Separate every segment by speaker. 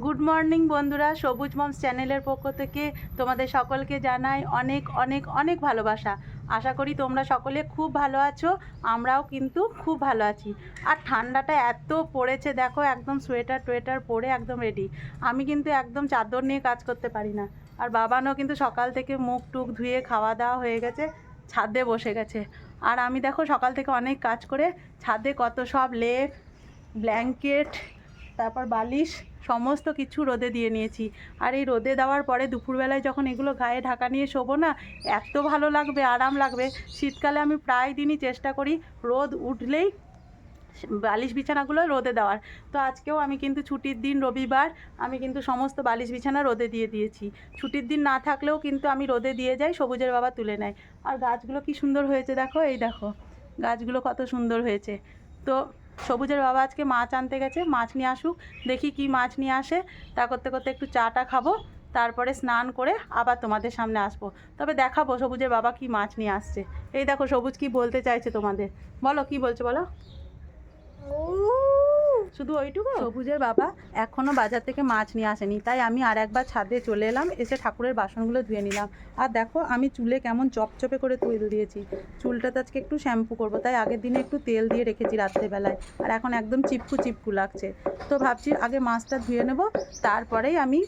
Speaker 1: Good morning বন্ধুরা, সবুজ moms চ্যানেলের পক্ষ থেকে তোমাদের সকলকে জানাই অনেক অনেক অনেক ভালোবাসা। আশা করি তোমরা সকলে খুব ভালো আছো, আমরাও কিন্তু খুব ভালো আছি। আর ঠান্ডাটা এত পড়েছে দেখো, একদম সোয়েটার টোয়েটার পরে একদম রেডি। আমি কিন্তু একদম চাদর নিয়ে কাজ করতে পারি না। আর বাবানও কিন্তু সকাল থেকে মুখ টুক ধুয়ে খাওয়া দাওয়া হয়ে গেছে, ছাদে বসে গেছে। আর আমি দেখো সকাল থেকে অনেক কাজ করে ছাদে কত সব লেপ, ব্ল্যাঙ্কেট, তারপর বালিশ সমস্ত কিছু রোদে দিয়ে নিয়েছি। আর এই রোদে দেওয়ার পরে দুপুরবেলায় যখন এগুলো গায়ে ঢাকা নিয়ে শোবো না, এত ভালো লাগবে, আরাম লাগবে। শীতকালে আমি প্রায় দিনই চেষ্টা করি রোদ উঠলেই বালিশ বিছানাগুলো রোদে দেওয়ার। তো আজকেও আমি কিন্তু ছুটির দিন রবিবার, আমি কিন্তু সমস্ত বালিশ বিছানা রোদে দিয়ে দিয়েছি। ছুটির দিন না থাকলেও কিন্তু আমি রোদে দিয়ে যাই, সবুজের বাবা তুলে নেয়। আর গাছগুলো কি সুন্দর হয়েছে দেখো, এই দেখো গাছগুলো কত সুন্দর হয়েছে। তো সবুজের বাবা আজকে মাছ আনতে গেছে, মাছ নিয়ে আসুক, দেখি কি মাছ নিয়ে আসে। তা করতে করতে একটু চাটা খাবো, তারপরে স্নান করে আবার তোমাদের সামনে আসবো। তবে দেখাবো সবুজের বাবা কি মাছ নিয়ে আসছে। এই দেখো সবুজ কি বলতে চাইছে তোমাদের, বলো কি বলছো বলো। শুধু ওইটুকু? সবুজের বাবা এখনও বাজার থেকে মাছ নিয়ে আসেনি, তাই আমি আর একবার ছাদে চলে এলাম, এসে ঠাকুরের বাসনগুলো ধুয়ে নিলাম। আর দেখো আমি চুলে কেমন চপচপে করে তেল দিয়েছি। চুলটাতে আজকে একটু শ্যাম্পু করব, তাই আগের দিনে একটু তেল দিয়ে রেখেছি রাত্রেবেলায়। আর এখন একদম চিপকু চিপকু লাগছে। তো ভাবছি আগে মাছটা ধুয়ে নেব, তারপরেই আমি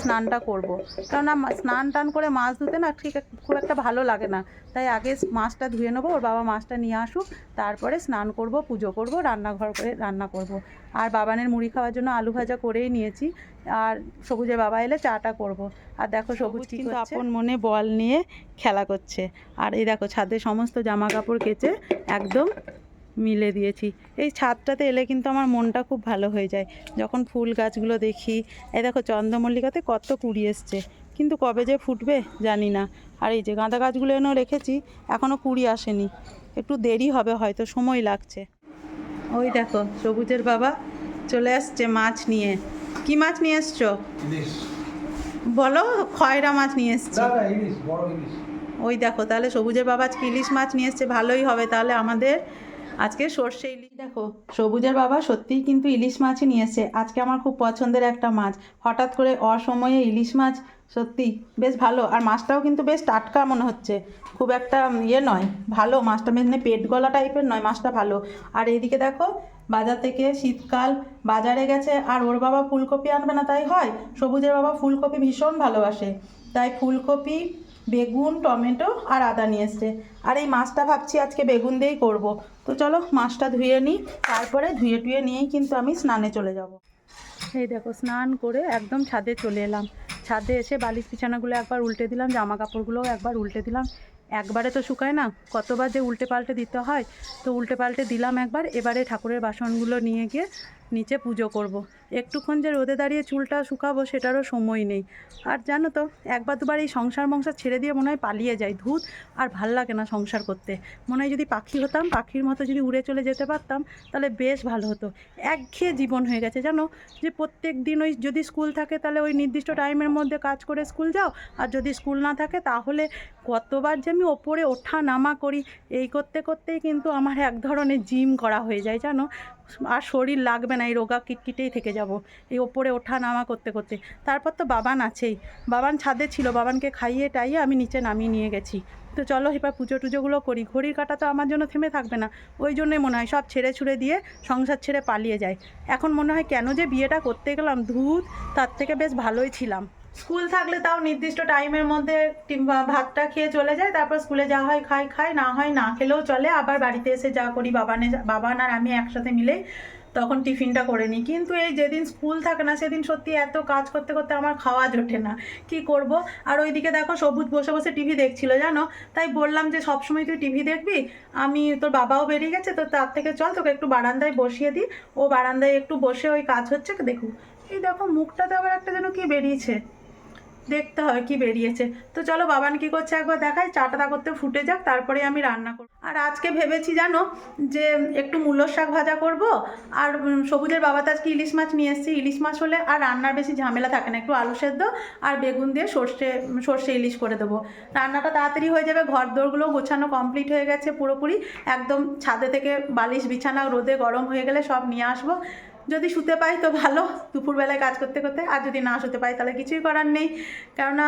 Speaker 1: স্নানটা করব। কেননা স্নান টান করে মাছ ধুতে না ঠিক খুব একটা ভালো লাগে না। তাই আগে মাছটা ধুয়ে নেবো, ওর বাবা মাছটা নিয়ে আসুক, তারপরে স্নান করব, পুজো করব, রান্নাঘর করে রান্না করব। আর বাবানের মুড়ি খাওয়ার জন্য আলু ভাজা করেই নিয়েছি। আর সবুজের বাবা এলে চাটা করব। আর দেখো সবুজ কিন্তু আপন মনে বল নিয়ে খেলা করছে। আর এই দেখো ছাদে সমস্ত জামা কাপড় কেচে একদম মিলে দিয়েছি। এই ছাদটাতে এলে কিন্তু আমার মনটা খুব ভালো হয়ে যায়, যখন ফুল গাছগুলো দেখি। এই দেখো চন্দ্রমল্লিকাতে কত কুড়ি এসছে, কিন্তু কবে যে ফুটবে জানি না। আর এই যে গাঁদা গাছগুলো এনেও রেখেছি, এখনও কুড়ি আসেনি, একটু দেরি হবে, হয়তো সময় লাগছে। ওই দেখো সবুজের বাবা চলে আসছে মাছ নিয়ে। কি মাছ নিয়ে এসছো বলো? খয়রা মাছ নিয়ে এসছি। ওই দেখো, তাহলে সবুজের বাবা আজকে ইলিশ মাছ নিয়ে এসছে, ভালোই হবে তাহলে আমাদের আজকে সর্ষে ইলিশ। দেখো সবুজের বাবা সত্যিই কিন্তু ইলিশ মাছই নিয়ে এসছে, আজকে আমার খুব পছন্দের একটা মাছ। হঠাৎ করে অসময়ে ইলিশ মাছ, সত্যি বেশ ভালো। আর মাছটাও কিন্তু বেশ টাটকা মনে হচ্ছে, খুব একটা ইয়ে নয়, ভালো মাছটা, মানে পেট গলা টাইপের নয়, মাছটা ভালো। আর এইদিকে দেখো বাজার থেকে শীতকাল বাজারে গেছে, আর ওর বাবা ফুলকপি আনবে না তাই হয়? সবুজের বাবা ফুলকপি ভীষণ ভালোবাসে, তাই ফুলকপি, বেগুন, টমেটো আর আদা নিয়ে এসছে। আর এই মাছটা ভাবছি আজকে বেগুন দিয়েই করব। তো চলো মাছটা ধুয়ে নিই, তারপরে ধুয়ে টুয়ে নিয়েই কিন্তু আমি স্নানে চলে যাব। এই দেখো স্নান করে একদম ছাদে চলে এলাম। ছাদে এসে বালিশ বিছানাগুলো একবার উল্টে দিলাম, জামা কাপড়গুলোও একবার উল্টে দিলাম। একবারে তো শুকায় না, কতবার যে উল্টে পাল্টে দিতে হয়। তো উল্টে পাল্টে দিলাম একবার। এবারে ঠাকুরের বাসনগুলো নিয়ে গিয়ে নিচে পুজো করব। একটুক্ষণ যে রোদে দাঁড়িয়ে চুলটা শুকাবো সেটারও সময় নেই। আর জানো তো একবার দুবার এই সংসার মংসার ছেড়ে দিয়ে মনে হয় পালিয়ে যাই, ধুত আর ভাল লাগে না সংসার করতে। মনে হয় যদি পাখি হতাম, পাখির মতো যদি উড়ে চলে যেতে পারতাম, তাহলে বেশ ভালো হতো। একঘেয়ে জীবন হয়ে গেছে জানো, যে প্রত্যেক দিন ওই যদি স্কুল থাকে তাহলে ওই নির্দিষ্ট টাইমের মধ্যে কাজ করে স্কুল যাও, আর যদি স্কুল না থাকে তাহলে কতবার যে আমি ওপরে ওঠা নামা করি। এই করতে করতেই কিন্তু আমার এক ধরনের জিম করা হয়ে যায় জানো। আর শরীর লাগবে না, এই রোগা কিটকিটেই থেকে যাব এই ওপরে ওঠা নামা করতে করতে। তারপর তো বাবান আছেই, বাবান ছাদে ছিল, বাবানকে খাইয়ে টাইয়ে আমি নিচে নামিয়ে নিয়ে গেছি। তো চলো এবার পুজো টুজোগুলো করি, ঘড়ির কাঁটা তো আমার জন্য থেমে থাকবে না। ওই জন্যই মনে হয় সব ছেড়ে ছুড়ে দিয়ে সংসার ছেড়ে পালিয়ে যায়। এখন মনে হয় কেন যে বিয়েটা করতে গেলাম, ধুত, তার থেকে বেশ ভালোই ছিলাম। স্কুল থাকলে তাও নির্দিষ্ট টাইমের মধ্যে ভাতটা খেয়ে চলে যায়, তারপর স্কুলে যা হয় খাই, না হয় না খেলেও চলে। আবার বাড়িতে এসে যা করি, বাবান আর আমি একসাথে মিলেই তখন টিফিনটা করে নিই। কিন্তু এই যেদিন স্কুল থাকে না সেদিন সত্যি এত কাজ করতে করতে আমার খাওয়া জোটে না, কি করব। আর ওইদিকে দেখো সবুজ বসে বসে টিভি দেখছিল জানো, তাই বললাম যে সবসময় তুই টিভি দেখবি, আমি তোর বাবাও বেরিয়ে গেছে, তো তার থেকে চল তোকে একটু বারান্দায় বসিয়ে দিই। ও বারান্দায় একটু বসে ওই কাজ হচ্ছে দেখুক। এই দেখো মুখটাতে আবার একটা যেন কি বেরিয়েছে, দেখতে হয় কি বেরিয়েছে। তো চলো বাবান কি করছে একবার দেখাই, চাটা করতে ফুটে যাক, তারপরে আমি রান্না করব। আর আজকে ভেবেছি জানো যে একটু মূলোর শাক ভাজা করব। আর সবুজের বাবা তো আজকে ইলিশ মাছ নিয়ে এসেছি, ইলিশ মাছ হলে আর রান্নার বেশি ঝামেলা থাকে না, একটু আলু সেদ্ধ আর বেগুন দিয়ে সর্ষে ইলিশ করে দেবো। রান্নাটা তাড়াতাড়ি হয়ে যাবে, ঘর দোরগুলো গোছানো কমপ্লিট হয়ে গেছে পুরোপুরি। একদম ছাদে থেকে বালিশ বিছানা রোদে গরম হয়ে গেলে সব নিয়ে আসবো, যদি শুতে পাই তো ভালো, দুপুরবেলায় কাজ করতে করতে, আর যদি না শুতে পাই তাহলে কিছুই করার নেই। কেননা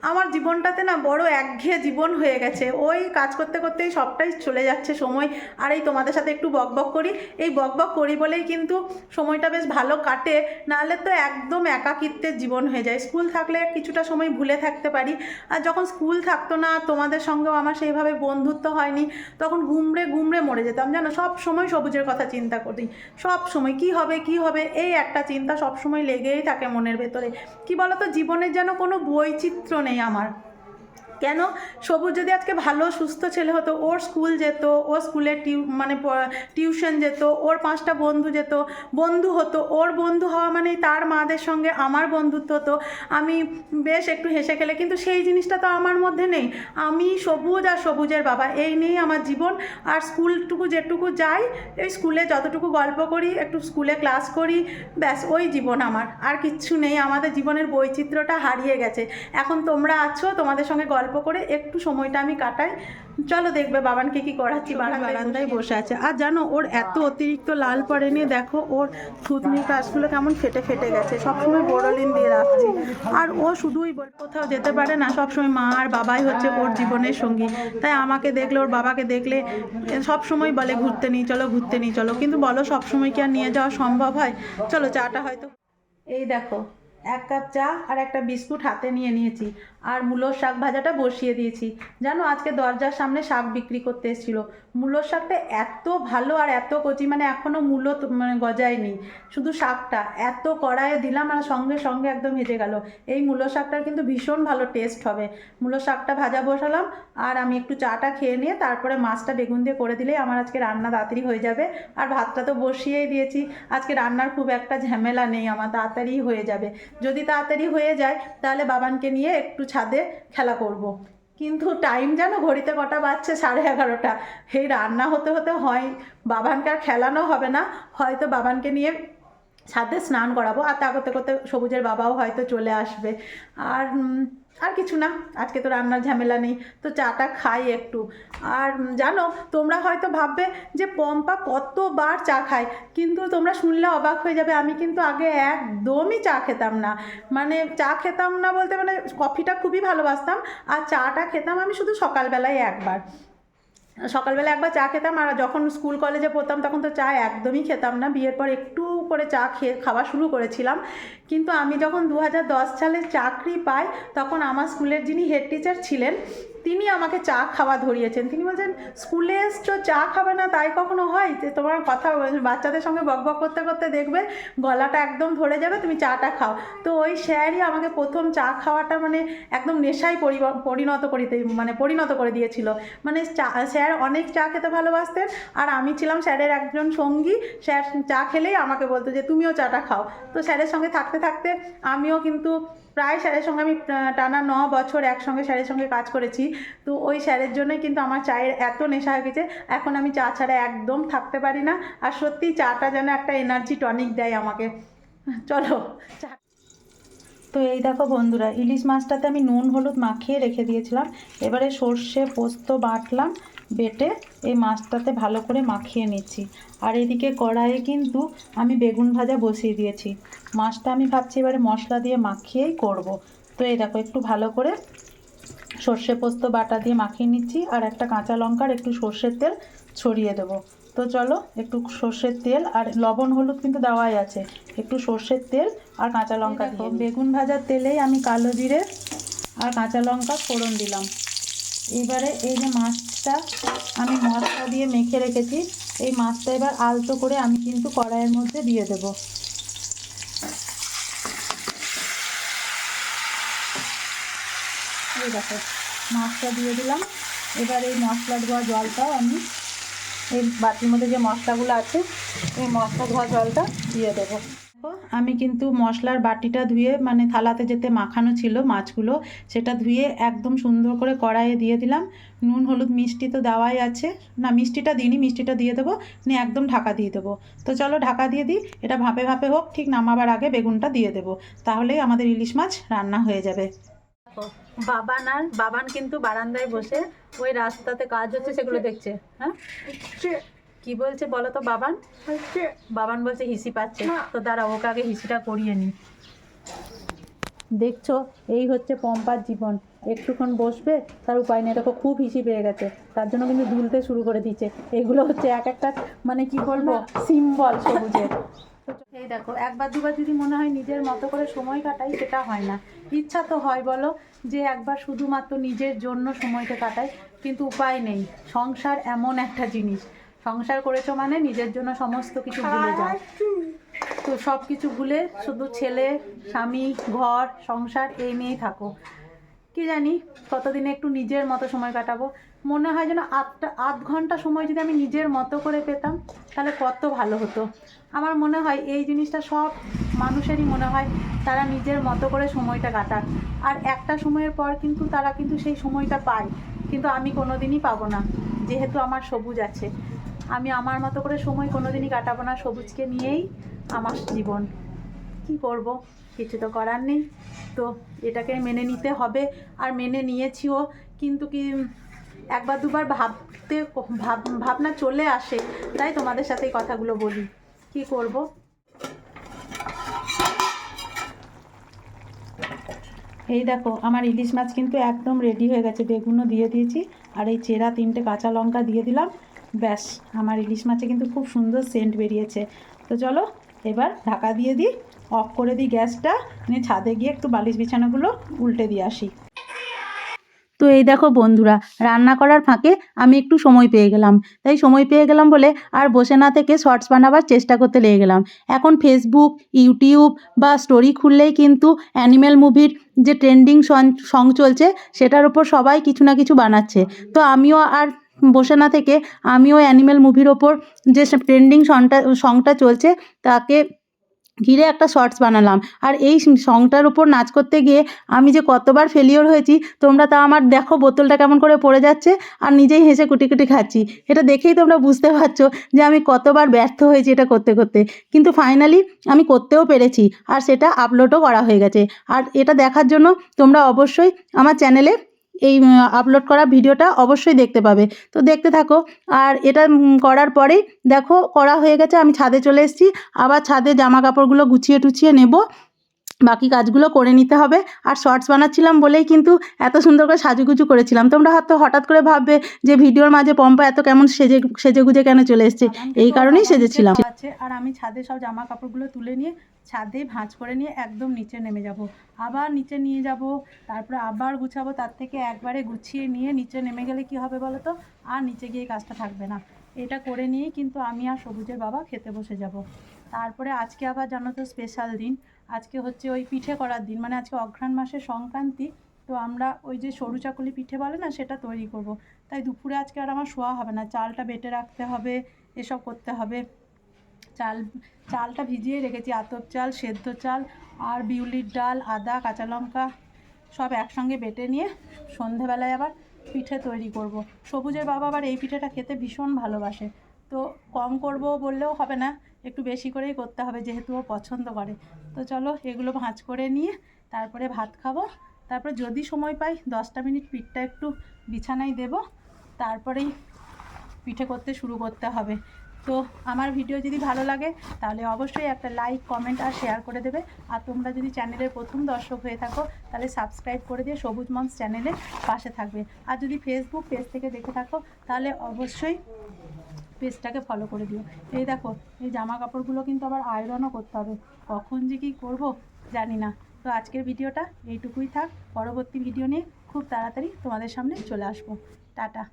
Speaker 1: আমার জীবনটাতে না বড় একঘেয়ে জীবন হয়ে গেছে, ওই কাজ করতে করতেই সবটাই চলে যাচ্ছে সময়। আর এই তোমাদের সাথে একটু বকবক করি, এই বকবক করি বলেই কিন্তু সময়টা বেশ ভালো কাটে, নাহলে তো একদম একাকিত্বের জীবন হয়ে যায়। স্কুল থাকলে কিছুটা সময় ভুলে থাকতে পারি, আর যখন স্কুল থাকতো না তোমাদের সঙ্গেও আমার সেইভাবে বন্ধুত্ব হয়নি, তখন গুমড়ে গুমড়ে মরে যেতাম জানো। সব সময় সবুজের কথা চিন্তা করি, সব সময় কি হবে কি হবে এই একটা চিন্তা সব সময় লেগেই থাকে মনের ভেতরে। কি বলতো, জীবনের যেন কোনো বৈচিত্র্য নেই আমার। কেন, সবুজ যদি আজকে ভালো সুস্থ ছেলে হতো, ওর স্কুল যেত, ও স্কুলে টিউশন যেত, ওর 5টা বন্ধু যেত, বন্ধু হতো, ওর বন্ধু হওয়া মানেই তার মাদের সঙ্গে আমার বন্ধুত্ব হতো, আমি বেশ একটু হেসে খেলে, কিন্তু সেই জিনিসটা তো আমার মধ্যে নেই। আমি সবুজ আর সবুজের বাবা, এই নিয়েই আমার জীবন। আর স্কুলটুকু যেটুকু যাই, এই স্কুলে যতটুকু গল্প করি, একটু স্কুলে ক্লাস করি, ব্যাস ওই জীবন আমার, আর কিচ্ছু নেই। আমাদের জীবনের বৈচিত্র্যটা হারিয়ে গেছে। এখন তোমরা আছো, তোমাদের সঙ্গে গল্প করে একটু সময়টা আমি কাটাই। চলো দেখবে বাবানকে কি করাচ্ছি, বারান্দায় বসে আছে। আর জানো ওর এত অতিরিক্ত লাল পড়েনি, দেখো ওর থুতনির কাজগুলো কেমন ফেটে ফেটে গেছে, সবসময় বোরোলিন দিয়ে রাখছি। আর ও শুধুই কোথাও যেতে পারে না, সবসময় মা আর বাবাই হচ্ছে ওর জীবনের সঙ্গী। তাই আমাকে দেখলে, ওর বাবাকে দেখলে সবসময় বলে ঘুরতে নিয়ে চলো, ঘুরতে নিয়ে চলো। কিন্তু বলো সবসময় কি আর নিয়ে যাওয়া সম্ভব হয়? চলো চাটা হয়তো, এই দেখো 1 কাপ চা আর একটা বিস্কুট হাতে নিয়ে নিয়েছি, আর মূলোর শাক ভাজাটা বসিয়ে দিয়েছি। জানো আজকে দরজার সামনে শাক বিক্রি করতে এসেছিলো, মূলোর শাকটা এত ভালো আর এত কচি, মানে এখনও মূলো মানে গজায়নি, শুধু শাকটা এত কড়াইয়ে দিলাম আর সঙ্গে সঙ্গে একদম হেজে গেল। এই মূলো শাকটার কিন্তু ভীষণ ভালো টেস্ট হবে। মূলো শাকটা ভাজা বসালাম, আর আমি একটু চাটা খেয়ে নিয়ে তারপরে মাছটা বেগুন দিয়ে করে দিলেই আমার আজকে রান্না তাড়াতাড়ি হয়ে যাবে। আর ভাতটা তো বসিয়েই দিয়েছি, আজকে রান্নার খুব একটা ঝামেলা নেই, আমার তাড়াতাড়ি হয়ে যাবে। যদি তাড়াতাড়ি হয়ে যায় তাহলে বাবানকে নিয়ে একটু ছাদে খেলা করব। কিন্তু টাইম জানো ঘড়িতে কটা বাজছে, 11:30। এই রান্না হতে হতে হয় বাবানকে আর খেলানো হবে না, হয়তো বাবানকে নিয়ে ছাদে স্নান করাবো, আর তা করতে করতে সবুজের বাবাও হয়তো চলে আসবে। আর আর কিছু না, আজকে তো রান্নার ঝামেলা নেই, তো চাটা খাই একটু। আর জানো তোমরা হয়তো ভাববে যে পম্পা কতবার চা খায়, কিন্তু তোমরা শুনলে অবাক হয়ে যাবে, আমি কিন্তু আগে একদমই চা খেতাম না। মানে চা খেতাম না বলতে, মানে কফিটা খুবই ভালোবাসতাম, আর চাটা খেতাম আমি শুধু সকালবেলায় একবার। সকালবেলা একবার চা খেতাম, আর যখন স্কুল কলেজে পড়তাম তখন তো চা একদমই খেতাম না, বিয়ের পর একটু করে চা খাওয়া শুরু করেছিলাম। কিন্তু আমি যখন 2010 সালে চাকরি পাই, তখন আমার স্কুলের যিনি হেড টিচার ছিলেন তিনি আমাকে চা খাওয়া ধরিয়েছেন। তিনি বলছেন, স্কুলে এসছো চা খাবে না, তাই কখনো হয়? যে তোমার কথা বাচ্চাদের সঙ্গে বকবক করতে করতে দেখবে গলাটা একদম ধরে যাবে, তুমি চাটা খাও। তো ওই স্যারই আমাকে প্রথম চা খাওয়াটা মানে একদম নেশায় পরিণত করে দিয়েছিল। মানে স্যার অনেক চা খেতে ভালোবাসতেন, আর আমি ছিলাম স্যারের একজন সঙ্গী। স্যার চা খেলেই আমাকে বলতো যে তুমিও চাটা খাও। তো স্যারের সঙ্গে থাকতে থাকতে আমিও কিন্তু প্রায় স্যারের সঙ্গে আমি টানা 9 বছর একসঙ্গে স্যারের সঙ্গে কাজ করেছি। তো ওই স্যারের জন্যই কিন্তু আমার চায়ের এত নেশা হয়ে গেছে, এখন আমি চা ছাড়া একদম থাকতে পারি না। আর সত্যিই চাটা যেন একটা এনার্জি টনিক দেয় আমাকে। চলো চা। তো এই দেখো বন্ধুরা, ইলিশ মাছটাতে আমি নুন হলুদ মাখিয়ে রেখে দিয়েছিলাম, এবারে সর্ষে পোস্ত বাটলাম, বেটে এই মাছটাতে ভালো করে মাখিয়ে নিচ্ছি। আর এদিকে কড়াইয়ে কিন্তু আমি বেগুন ভাজা বসিয়ে দিয়েছি, মাছটা আমি ভাবছি এবারে মশলা দিয়ে মাখিয়েই করব। তো এই দেখো একটু ভালো করে সর্ষে পোস্ত বাটা দিয়ে মাখিয়ে নিচ্ছি, আর একটা কাঁচা লঙ্কার একটু সর্ষের তেল ছড়িয়ে দেবো। তো চলো একটু সর্ষের তেল আর লবণ হলুদ কিন্তু দেওয়াই আছে, একটু সর্ষের তেল আর কাঁচা লঙ্কা দিয়ে বেগুন ভাজার তেলেই আমি কালো জিরে আর কাঁচা লঙ্কা ফোড়ন দিলাম। এবারে এই যে মাছটা আমি মশলা দিয়ে মেখে রেখেছি, এই মাছটা এবার আলতো করে আমি কিন্তু কড়াইয়ের মধ্যে দিয়ে দেব। এই দেখো মাছটা দিয়ে দিলাম। এবার এই মশলা ধোয়া জলটাও আমি এই বাটির মধ্যে যে মশলাগুলো আছে এই মশলা ধোয়া জলটা দিয়ে দেবো। আমি কিন্তু মশলার বাটিটা ধুয়ে, মানে থালাতে যেতে মাখানো ছিল মাছগুলো, সেটা ধুয়ে একদম সুন্দর করে কড়াইয়ে দিয়ে দিলাম। নুন হলুদ মিষ্টি তো দেওয়াই আছে, না মিষ্টিটা দিইনি, মিষ্টিটা দিয়ে দেবো, নিয়ে একদম ঢাকা দিয়ে দেবো। তো চলো ঢাকা দিয়ে দিই, এটা ভাপে ভাপে হোক, ঠিক নামাবার আগে বেগুনটা দিয়ে দেবো, তাহলেই আমাদের ইলিশ মাছ রান্না হয়ে যাবে। বাবান কিন্তু বারান্দায় বসে ওই রাস্তাতে কাজ হচ্ছে সেগুলো দেখছে। হ্যাঁ কি কি বলছে বলো তো বাবান? বাবান বলছে হিসি পাচ্ছে, তো দাঁড়া ওকে আগে হিসিটা করিয়ে নি। দেখছো, এই হচ্ছে পম্পার জীবন। একটুক্ষণ বসবে, তার উপায় নেই। দেখো খুব হিসি পেয়ে গেছে, তার জন্য কিন্তু দুলতে শুরু করে দিচ্ছে। এগুলো হচ্ছে এক একটা মানে কি বলবো সিম্বল সবুজের। এই দেখো, একবার দুবার যদি মনে হয় নিজের মতো করে সময় কাটাই, সেটা হয় না। ইচ্ছা তো হয় বলো যে একবার শুধুমাত্র নিজের জন্য সময়টা কাটাই, কিন্তু উপায় নেই। সংসার এমন একটা জিনিস, সংসার করেছো মানে নিজের জন্য সমস্ত কিছু ভুলে যাও। তো সব কিছু ভুলে শুধু ছেলে, স্বামী, ঘর, সংসার এই নিয়েই থাকো। কি জানি কতদিনে একটু নিজের মতো সময় কাটাবো। মনে হয় যেন আধ ঘন্টা সময় যদি আমি নিজের মতো করে পেতাম, তাহলে কত ভালো হতো। আমার মনে হয় এই জিনিসটা সব মানুষেরই মনে হয়, তারা নিজের মতো করে সময়টা কাটাক। আর একটা সময়ের পর কিন্তু তারা কিন্তু সেই সময়টা পায়, কিন্তু আমি কোনো দিনই পাবো না, যেহেতু আমার সবুজ আছে। আমি আমার মতো করে সময় কোনো দিনই কাটাবো না, সবুজকে নিয়েই আমার জীবন। কি করব, কিছু তো করার নেই। তো এটাকে মেনে নিতে হবে, আর মেনে নিয়েছিও। কিন্তু কি একবার দুবার ভাবনা চলে আসে, তাই তোমাদের সাথে এই কথাগুলো বলি। কি করব। এই দেখো, আমার ইলিশ মাছ কিন্তু একদম রেডি হয়ে গেছে। বেগুনও দিয়ে দিয়েছি, আর এই চেরা 3টে কাঁচা লঙ্কা দিয়ে দিলাম। ব্যাস, আমার ইলিশ মাছে কিন্তু খুব সুন্দর সেন্ট বেরিয়েছে। তো চলো এবার ঢাকা দিয়ে দিই, অফ করে দিই গ্যাসটা, নিয়ে ছাদে গিয়ে একটু বালিশ বিছানাগুলো উল্টে দিয়ে আসি। তো এই দেখো বন্ধুরা, রান্না করার ফাঁকে আমি একটু সময় পেয়ে গেলাম। তাই সময় পেয়ে গেলাম বলে আর বসে না থেকে শর্টস বানাবার চেষ্টা করতে লেগে গেলাম। এখন ফেসবুক, ইউটিউব বা স্টোরি খুললেই কিন্তু অ্যানিম্যাল মুভির যে ট্রেন্ডিং সং চলছে, সেটার উপর সবাই কিছু না কিছু বানাচ্ছে। তো আমিও আর বসে না থেকে আমিও অ্যানিম্যাল মুভির ওপর যে ট্রেন্ডিং সংটা চলছে, তাকে ঘিরে একটা শর্টস বানালাম। আর এই সংটার উপর নাচ করতে গিয়ে আমি যে কতবার ফেলিওর হয়েছি, তোমরা তা আমার দেখো বোতলটা কেমন করে পড়ে যাচ্ছে, আর নিজেই হেসে কুটি কুটি খাচ্ছি। এটা দেখেই তোমরা বুঝতে পারছো যে আমি কতবার ব্যর্থ হয়েছি এটা করতে করতে। কিন্তু ফাইনালি আমি করতেও পেরেছি, আর সেটা আপলোডও করা হয়ে গেছে। আর এটা দেখার জন্য তোমরা অবশ্যই আমার চ্যানেলে এই আপলোড করা ভিডিওটা অবশ্যই দেখতে পাবে। তো দেখতে থাকো। আর এটা করার পরেই দেখো করা হয়ে গেছে, আমি ছাদে চলে এসেছি। আবার ছাদে জামা কাপড়গুলো গুছিয়ে টুছিয়ে নেব, বাকি কাজগুলো করে নিতে হবে। আর শর্টস বানাচ্ছিলাম বলেই কিন্তু এত সুন্দর করে সাজুগুজু করেছিলাম। তোমরা হয়তো হঠাৎ করে ভাববে যে ভিডিওর মাঝে পম্পা এত কেমন সেজেগুজে কেন চলে এসছে, এই কারণেই সেজেছিলাম। আর আমি ছাদে সব জামা কাপড়গুলো তুলে নিয়ে ছাদে ভাঁজ করে নিয়ে একদম নিচে নেমে যাব। আবার নিচে নিয়ে যাব, তারপরে আবার গুছাবো। তার থেকে একবারে গুছিয়ে নিয়ে নিচে নেমে গেলে কি হবে বলো তো, আর নিচে গিয়ে কাজটা থাকবে না। এটা করে নিয়েই কিন্তু আমি আর সবুজের বাবা খেতে বসে যাব। তারপরে আজকে আবার জানো তো স্পেশাল দিন। আজকে হচ্ছে ওই পিঠে করার দিন, মানে আজকে অঘ্রাণ মাসের সংক্রান্তি। তো আমরা ওই যে সরু চাকুলি পিঠে বলে না, সেটা তৈরি করব। তাই দুপুরে আজকে আর আমার শোয়া হবে না, চালটা বেটে রাখতে হবে, এসব করতে হবে। চালটা ভিজিয়ে রেখেছি, আতপ চাল, সেদ্ধ চাল আর বিউলির ডাল, আদা, কাঁচা লঙ্কা সব একসঙ্গে বেটে নিয়ে সন্ধেবেলায় আবার পিঠে তৈরি করব। সবুজের বাবা আবার এই পিঠেটা খেতে ভীষণ ভালোবাসে, তো কম করব বললেও হবে না, একটু বেশি করেই করতে হবে, যেহেতু ও পছন্দ করে। তো চলো এগুলো ভাঁজ করে নিয়ে তারপরে ভাত খাবো। তারপরে যদি সময় পাই 10টা মিনিট পিঠটা একটু বিছানায় দেব, তারপরেই পিঠে করতে শুরু করতে হবে। তো আমার ভিডিও যদি ভালো লাগে তাহলে অবশ্যই একটা লাইক, কমেন্ট আর শেয়ার করে দেবে। আর তোমরা যদি চ্যানেলের প্রথম দর্শক হয়ে থাকো, তাহলে সাবস্ক্রাইব করে দিয়ে সবুজ মমস চ্যানেলের পাশে থাকবে। আর যদি ফেসবুক পেজ থেকে দেখে থাকো, তাহলে অবশ্যই পেজটাকে ফলো করে দিও। এই দেখো, এই জামা কাপড়গুলো কিন্তু আবার আয়রনও করতে হবে, কখন যে কী করবো জানি না। তো আজকের ভিডিওটা এইটুকুই থাক, পরবর্তী ভিডিও নিয়ে খুব তাড়াতাড়ি তোমাদের সামনে চলে আসবো। টাটা।